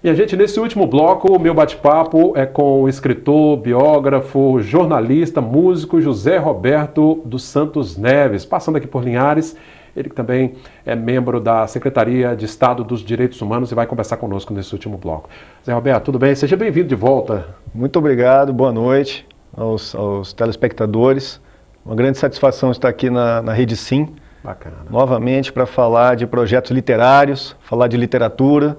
Minha gente, nesse último bloco, o meu bate-papo é com o escritor, biógrafo, jornalista, músico José Roberto dos Santos Neves, passando aqui por Linhares. Ele que também é membro da Secretaria de Estado dos Direitos Humanos e vai conversar conosco nesse último bloco. Zé Roberto, tudo bem? Seja bem-vindo de volta. Muito obrigado, boa noite aos telespectadores. Uma grande satisfação estar aqui na Rede Sim. Bacana. Novamente para falar de projetos literários, falar de literatura,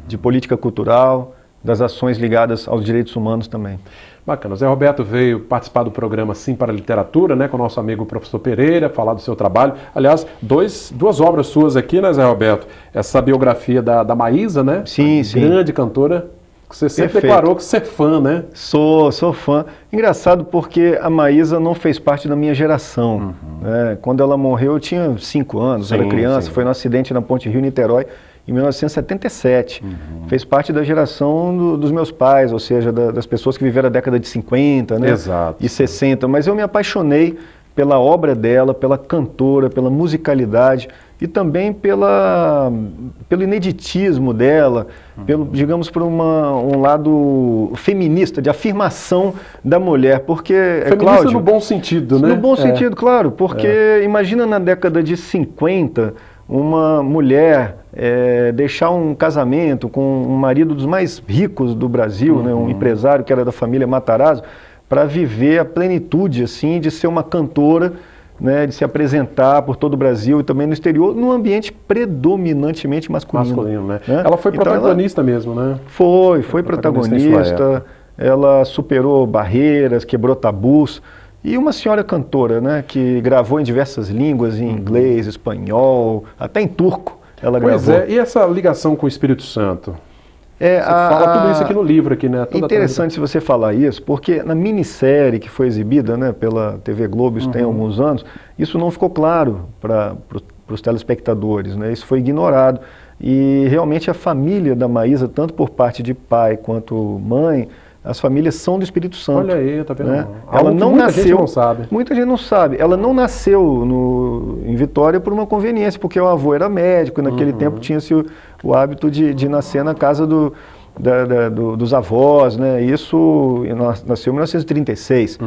de política cultural, das ações ligadas aos direitos humanos também. Bacana. O Zé Roberto veio participar do programa Sim para a Literatura, né, com o nosso amigo professor Pereira, falar do seu trabalho. Aliás, duas obras suas aqui, né, Zé Roberto? Essa biografia da Maísa, né? Sim, sim. Grande cantora. Você sempre Perfeito. declarou que você é fã, né? Sou fã. Engraçado porque a Maísa não fez parte da minha geração. Né? Quando ela morreu eu tinha 5 anos, era criança, foi num acidente na Ponte Rio-Niterói em 1977. Fez parte da geração dos meus pais, ou seja, das pessoas que viveram a década de 50, né? Exato. E 60. Mas eu me apaixonei pela obra dela, pela cantora, pela musicalidade e também pelo ineditismo dela, digamos, por um lado feminista, de afirmação da mulher, porque, feminista, Cláudio, no bom sentido, né? No bom sentido, claro, porque imagina na década de 50, uma mulher deixar um casamento com um marido dos mais ricos do Brasil, né, um empresário que era da família Matarazzo, para viver a plenitude, assim, de ser uma cantora, né, de se apresentar por todo o Brasil e também no exterior, num ambiente predominantemente masculino. Né? Ela foi protagonista mesmo, né? Foi protagonista, ela superou barreiras, quebrou tabus, e uma senhora cantora, né, que gravou em diversas línguas, em inglês, espanhol, até em turco ela gravou. Pois é, e essa ligação com o Espírito Santo? Você fala tudo isso aqui no livro, aqui, né? Interessante se você falar isso, porque na minissérie que foi exibida, né, pela TV Globo, isso tem alguns anos, isso não ficou claro para os telespectadores, né? Isso foi ignorado. E realmente a família da Maísa, tanto por parte de pai quanto mãe, as famílias são do Espírito Santo. Olha aí, tá vendo? Né? Ela não muita nasceu, gente não sabe. Muita gente não sabe. Ela não nasceu em Vitória por uma conveniência, porque o avô era médico, e naquele tempo tinha-se o hábito de nascer na casa dos avós, né? Isso nasceu em 1936.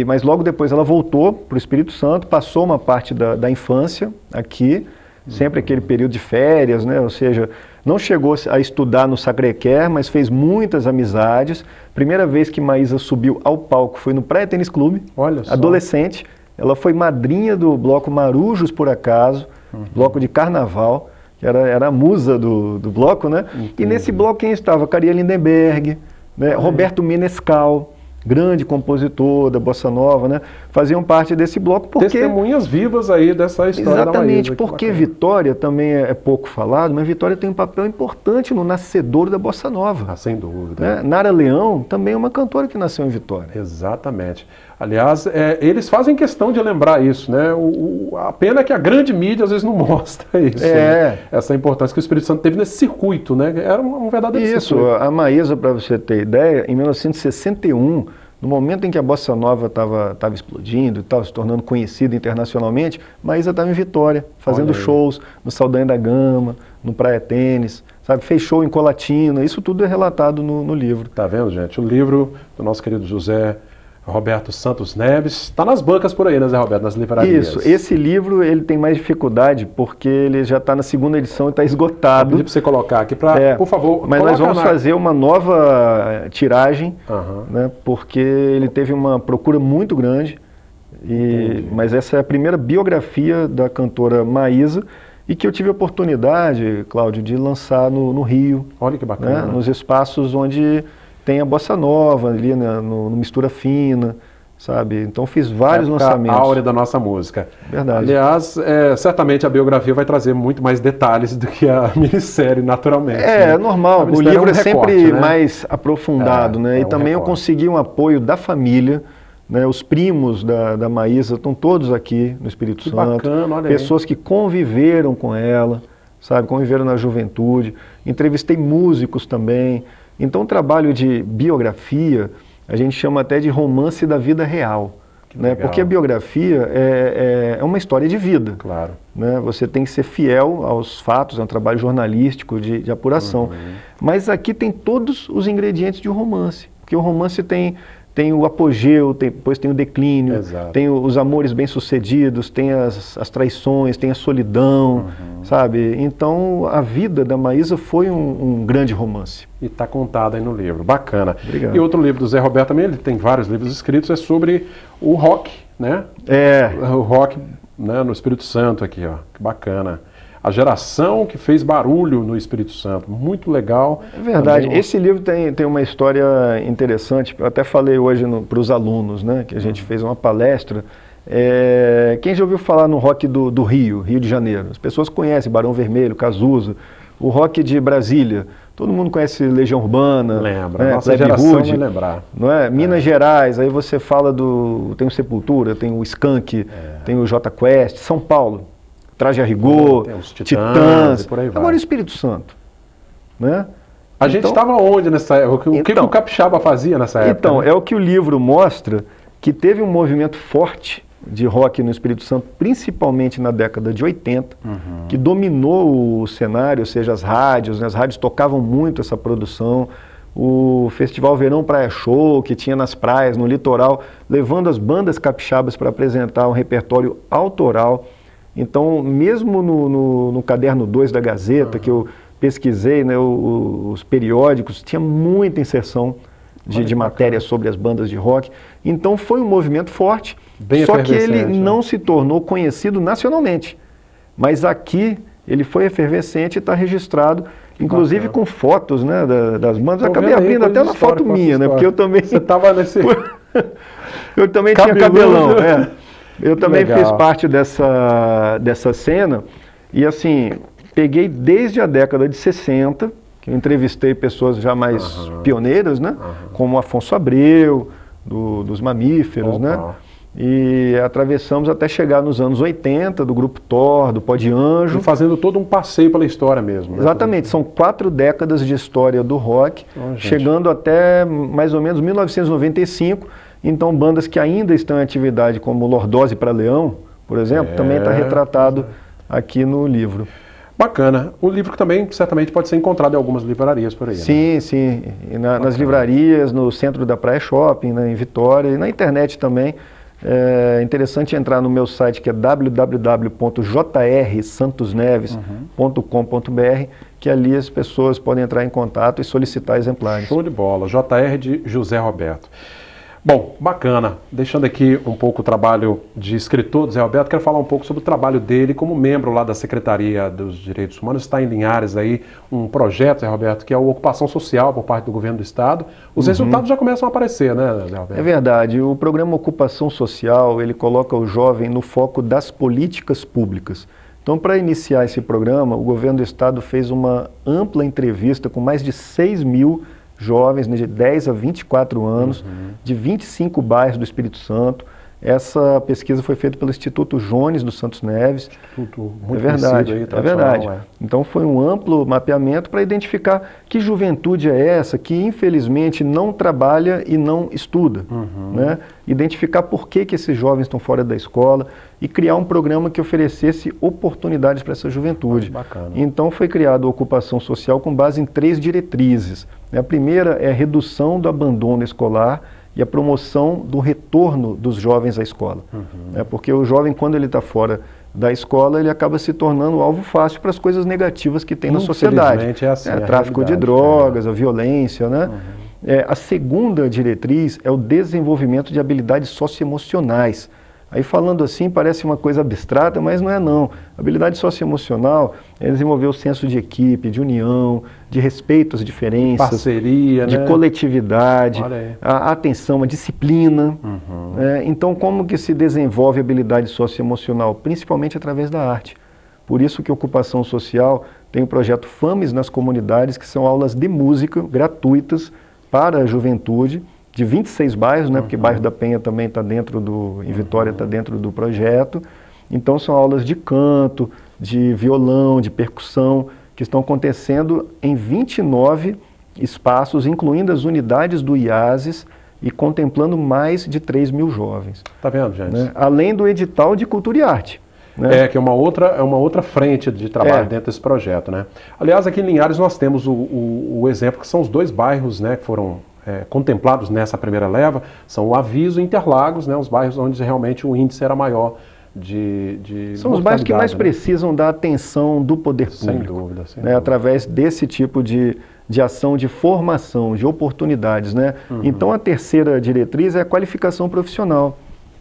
Mas logo depois ela voltou para o Espírito Santo, passou uma parte da infância aqui, sempre aquele período de férias, né? Ou seja, não chegou a estudar no Sacré-Cœur, mas fez muitas amizades. Primeira vez que Maísa subiu ao palco foi no Praia Tênis Clube, adolescente. Ela foi madrinha do bloco Marujos, por acaso, bloco de carnaval, que era a musa do bloco, né? E nesse bloco quem estava? Caria Lindenberg, né? Roberto Menescal, grande compositor da Bossa Nova, né? Faziam parte desse bloco porque... Testemunhas vivas aí dessa história da Maísa. Exatamente, porque Vitória também é pouco falado, mas Vitória tem um papel importante no nascedouro da Bossa Nova. Sem dúvida. Né? Nara Leão também é uma cantora que nasceu em Vitória. Exatamente. Aliás, eles fazem questão de lembrar isso, né? A pena é que a grande mídia às vezes não mostra isso. Né? Essa importância que o Espírito Santo teve nesse circuito, né? Era um verdadeiro circuito. Isso, a Maísa, para você ter ideia, em 1961, no momento em que a Bossa Nova estava explodindo e estava se tornando conhecida internacionalmente, Maísa estava em Vitória, fazendo shows no Saldanha da Gama, no Praia Tênis, sabe? Fez show em Colatina, isso tudo é relatado no livro. Tá vendo, gente? O livro do nosso querido José Roberto Santos Neves está nas bancas por aí, né, Zé Roberto? Nas livrarias. Isso, esse livro ele tem mais dificuldade porque ele já está na segunda edição e está esgotado. Vou pedir para você colocar aqui, por favor. Mas nós vamos fazer uma nova tiragem, né, porque ele teve uma procura muito grande, mas essa é a primeira biografia da cantora Maísa e que eu tive a oportunidade, Cláudio, de lançar no Rio. Olha que bacana. Né, nos espaços onde tem a Bossa Nova ali, né, no Mistura Fina, sabe? Então fiz vários lançamentos. A áurea da nossa música. Verdade. Aliás, certamente a biografia vai trazer muito mais detalhes do que a minissérie, naturalmente. É normal, o livro é sempre né? mais aprofundado, né? E também eu consegui um apoio da família, né? Os primos da Maísa estão todos aqui no Espírito Santo. Bacana, olha aí. Pessoas que conviveram com ela, sabe? Conviveram na juventude. Entrevistei músicos também. Então, o trabalho de biografia, a gente chama até de romance da vida real, né? Porque a biografia é uma história de vida. Claro. Né? Você tem que ser fiel aos fatos, é um trabalho jornalístico de apuração. Mas aqui tem todos os ingredientes de um romance, porque o romance tem o apogeu, depois tem o declínio, Exato. tem os amores bem-sucedidos, tem as traições, tem a solidão, sabe? Então, a vida da Maísa foi um grande romance. E está contado aí no livro. Bacana. Obrigado. E outro livro do Zé Roberto também, ele tem vários livros escritos, é sobre o rock, né? O rock, né, no Espírito Santo aqui, ó. Que bacana. A geração que fez barulho no Espírito Santo. Muito legal. É verdade. Também, esse livro tem uma história interessante. Eu até falei hoje para os alunos, né? Que a gente fez uma palestra. Quem já ouviu falar no rock do Rio de Janeiro? As pessoas conhecem Barão Vermelho, Cazuza. O rock de Brasília. Todo mundo conhece Legião Urbana. Lembra. Né? Nossa geração vai lembrar. Não é? Minas Gerais, aí você fala tem o Sepultura, tem o Skank, tem o Jota Quest. São Paulo. Traje a Rigor, Titãs, e por aí vai. Agora o Espírito Santo, né? A gente estava onde nessa época? O que o capixaba fazia nessa época? Então, né? é o que o livro mostra, que teve um movimento forte de rock no Espírito Santo, principalmente na década de 80, que dominou o cenário, ou seja, as rádios, né? As rádios tocavam muito essa produção, o Festival Verão Praia Show, que tinha nas praias, no litoral, levando as bandas capixabas para apresentar um repertório autoral. Então, mesmo no caderno 2 da Gazeta, que eu pesquisei, né, os periódicos, tinha muita inserção de matérias sobre as bandas de rock. Então, foi um movimento forte, só que ele não se tornou conhecido nacionalmente. Mas aqui, ele foi efervescente e está registrado, inclusive com fotos, né, das bandas. Eu acabei abrindo até uma foto minha, né, porque eu também... Você estava nesse... eu também tinha cabelão, Eu também fiz parte dessa cena e, assim, peguei desde a década de 60, que eu entrevistei pessoas já mais pioneiras, né? Como Afonso Abreu, dos Mamíferos, né? E atravessamos até chegar nos anos 80, do Grupo Thor, do Pó de Anjo. E fazendo todo um passeio pela história mesmo. Né? Exatamente, são 4 décadas de história do rock, chegando até mais ou menos 1995. Então, bandas que ainda estão em atividade, como Lordose para Leão, por exemplo, também está retratado aqui no livro. Bacana. O livro que também certamente pode ser encontrado em algumas livrarias por aí. Sim, né? Sim. Nas livrarias, no centro da Praia Shopping, né, em Vitória, e na internet também. É interessante entrar no meu site, que é www.jrsantosneves.com.br, que ali as pessoas podem entrar em contato e solicitar exemplares. Show de bola. JR de José Roberto. Bom, bacana. Deixando aqui um pouco o trabalho de escritor do Zé Roberto, quero falar um pouco sobre o trabalho dele como membro lá da Secretaria dos Direitos Humanos. Está em Linhares aí um projeto, Zé Roberto, que é a Ocupação Social por parte do Governo do Estado. Os resultados já começam a aparecer, né, Zé Roberto? É verdade. O programa Ocupação Social, ele coloca o jovem no foco das políticas públicas. Então, para iniciar esse programa, o Governo do Estado fez uma ampla entrevista com mais de 6 mil jovens, né, de 10 a 24 anos, de 25 bairros do Espírito Santo. Essa pesquisa foi feita pelo Instituto Jones dos Santos Neves. Instituto muito verdade, aí, é verdade. Então foi um amplo mapeamento para identificar que juventude é essa que infelizmente não trabalha e não estuda. Né? Identificar por que esses jovens estão fora da escola e criar um programa que oferecesse oportunidades para essa juventude. Bacana. Então foi criada a Ocupação Social com base em 3 diretrizes. A primeira é a redução do abandono escolar e a promoção do retorno dos jovens à escola. Porque o jovem, quando ele está fora da escola, ele acaba se tornando alvo fácil para as coisas negativas que tem na sociedade. É assim, tráfico de drogas, a violência, né? A segunda diretriz é o desenvolvimento de habilidades socioemocionais. Aí falando assim parece uma coisa abstrata, mas não é não. Habilidade socioemocional é desenvolver o senso de equipe, de união, de respeito às diferenças, parceria, de coletividade, a atenção, a disciplina. Então, como que se desenvolve a habilidade socioemocional? Principalmente através da arte. Por isso que a Ocupação Social tem o projeto FAMES nas comunidades, que são aulas de música gratuitas para a juventude, de 26 bairros, né, porque bairro da Penha também está dentro em Vitória está dentro do projeto. Então são aulas de canto, de violão, de percussão, que estão acontecendo em 29 espaços, incluindo as unidades do IASES, e contemplando mais de 3 mil jovens. Tá vendo, gente? Né? Além do edital de cultura e arte. Né? Que é uma outra frente de trabalho dentro desse projeto, né? Aliás, aqui em Linhares nós temos o exemplo que são os 2 bairros, né, que foram contemplados nessa primeira leva, são o Aviso e Interlagos, né, os bairros onde realmente o índice era maior de São os bairros que mais né? precisam da atenção do poder público. Sem dúvida, sem né, dúvida. Através desse tipo de ação de formação, de oportunidades. Né? Então a terceira diretriz é a qualificação profissional,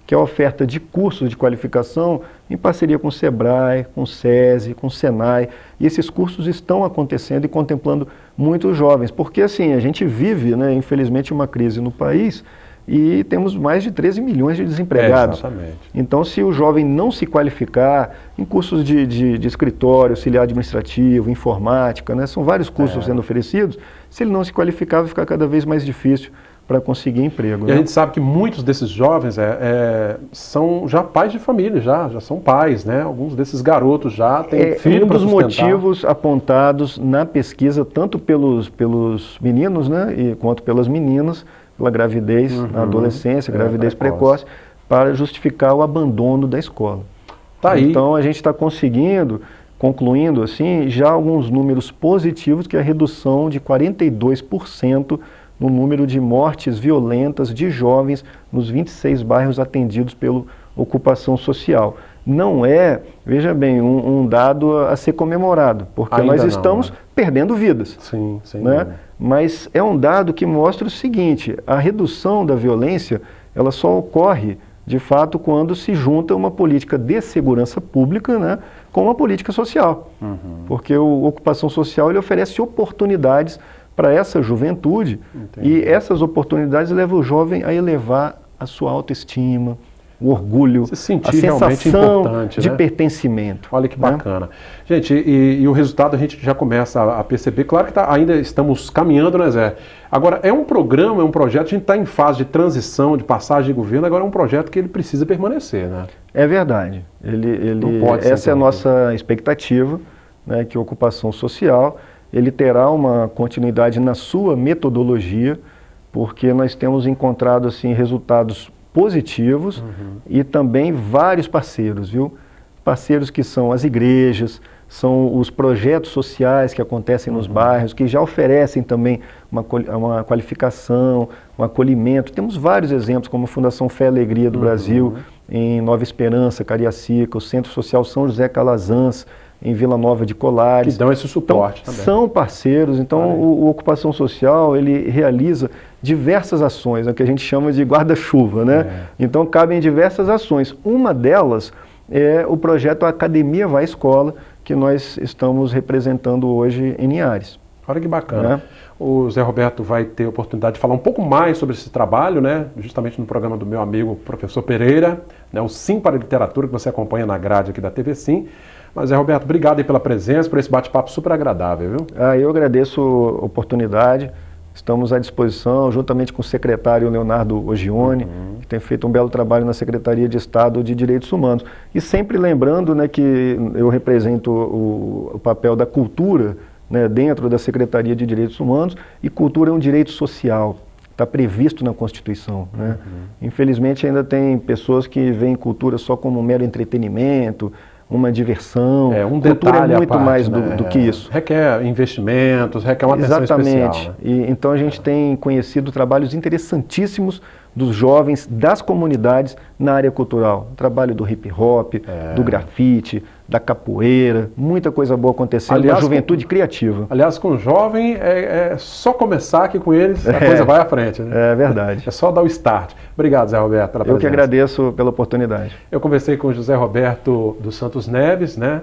que é a oferta de cursos de qualificação em parceria com o SEBRAE, com o SESI, com o SENAI. E esses cursos estão acontecendo e contemplando muitos jovens, porque assim, a gente vive, né, infelizmente, uma crise no país e temos mais de 13 milhões de desempregados. Exatamente. Então, se o jovem não se qualificar em cursos de escritório, auxiliar administrativo, informática, né, são vários cursos sendo oferecidos, se ele não se qualificar, vai ficar cada vez mais difícil para conseguir emprego. E né? a gente sabe que muitos desses jovens são já pais de família, já são pais, né? Alguns desses garotos já têm filho um para dos sustentar. motivos apontados na pesquisa, tanto pelos meninos, né, quanto pelas meninas, pela gravidez na adolescência, gravidez precoce, para justificar o abandono da escola. Tá aí. Então a gente está conseguindo, concluindo assim, já alguns números positivos, que é a redução de 42% no número de mortes violentas de jovens nos 26 bairros atendidos pela ocupação social. Não é, veja bem, um dado a ser comemorado, porque Ainda nós não, estamos perdendo vidas. Sim, sem né? dúvida. Mas é um dado que mostra o seguinte: a redução da violência, ela só ocorre, de fato, quando se junta uma política de segurança pública, né, com uma política social. Porque a ocupação social ele oferece oportunidades para essa juventude. Entendi. E essas oportunidades levam o jovem a elevar a sua autoestima, o orgulho, Se sentir a realmente sensação importante, de né? pertencimento. Olha que né? bacana. Gente, e o resultado a gente já começa a perceber. Claro que ainda estamos caminhando, né, Zé? Agora, é um programa, é um projeto, a gente está em fase de transição, de passagem de governo, agora é um projeto que ele precisa permanecer, né? É verdade. Não pode ser Essa é a nossa expectativa, né, que a ocupação social ele terá uma continuidade na sua metodologia, porque nós temos encontrado assim, resultados positivos e também vários parceiros, viu? Parceiros que são as igrejas, são os projetos sociais que acontecem nos bairros, que já oferecem também uma qualificação, um acolhimento. Temos vários exemplos, como a Fundação Fé e Alegria do Brasil, em Nova Esperança, Cariacica, o Centro Social São José Calazans, em Vila Nova de Colares. Que dão esse suporte então, também. São parceiros, então o Ocupação Social ele realiza diversas ações, né, que a gente chama de guarda-chuva, né? Então cabem diversas ações. Uma delas é o projeto Academia Vai Escola, que nós estamos representando hoje em Linhares. Olha que bacana. O Zé Roberto vai ter a oportunidade de falar um pouco mais sobre esse trabalho, né? Justamente no programa do meu amigo professor Pereira, né? O Sim para a Literatura, que você acompanha na grade aqui da TV Sim. Mas, Zé Roberto, obrigado aí pela presença, por esse bate-papo super agradável, viu? Eu agradeço a oportunidade. Estamos à disposição, juntamente com o secretário Leonardo Ogione, que tem feito um belo trabalho na Secretaria de Estado de Direitos Humanos. E sempre lembrando, né, que eu represento o papel da cultura, né, dentro da Secretaria de Direitos Humanos, e cultura é um direito social, está previsto na Constituição. Né? Infelizmente ainda tem pessoas que veem cultura só como um mero entretenimento, uma diversão. Um cultura detalhe é muito parte, mais né? do que isso. Requer investimentos, requer uma atenção especial. Exatamente. E, então a gente tem conhecido trabalhos interessantíssimos dos jovens, das comunidades na área cultural. O trabalho do hip hop, do grafite, da capoeira, muita coisa boa acontecendo na juventude criativa. Aliás, com o jovem é só começar aqui com eles, a coisa vai à frente. Né? É verdade. É só dar o start. Obrigado, Zé Roberto, pela presença. Eu que agradeço pela oportunidade. Eu conversei com o José Roberto dos Santos Neves, né?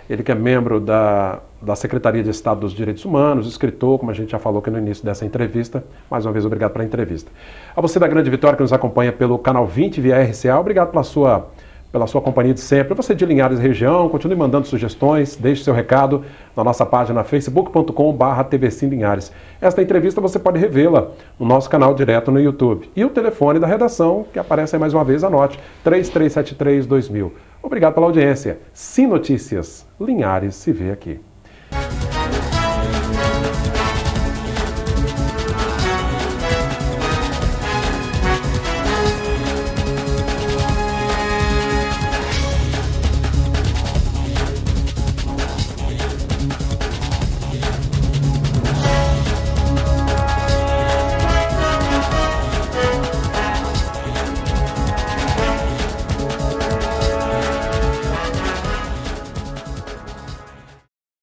Ele que é membro da Secretaria de Estado dos Direitos Humanos, escritor, como a gente já falou aqui no início dessa entrevista. Mais uma vez, obrigado pela entrevista. A você da Grande Vitória que nos acompanha pelo canal 20 via RCA, obrigado pela sua companhia de sempre. Você de Linhares região, continue mandando sugestões, deixe seu recado na nossa página facebook.com/tvcimlinhares. Esta entrevista você pode revê-la no nosso canal direto no YouTube. E o telefone da redação, que aparece aí mais uma vez, anote, 3373-2000. Obrigado pela audiência. Sim Notícias, Linhares se vê aqui.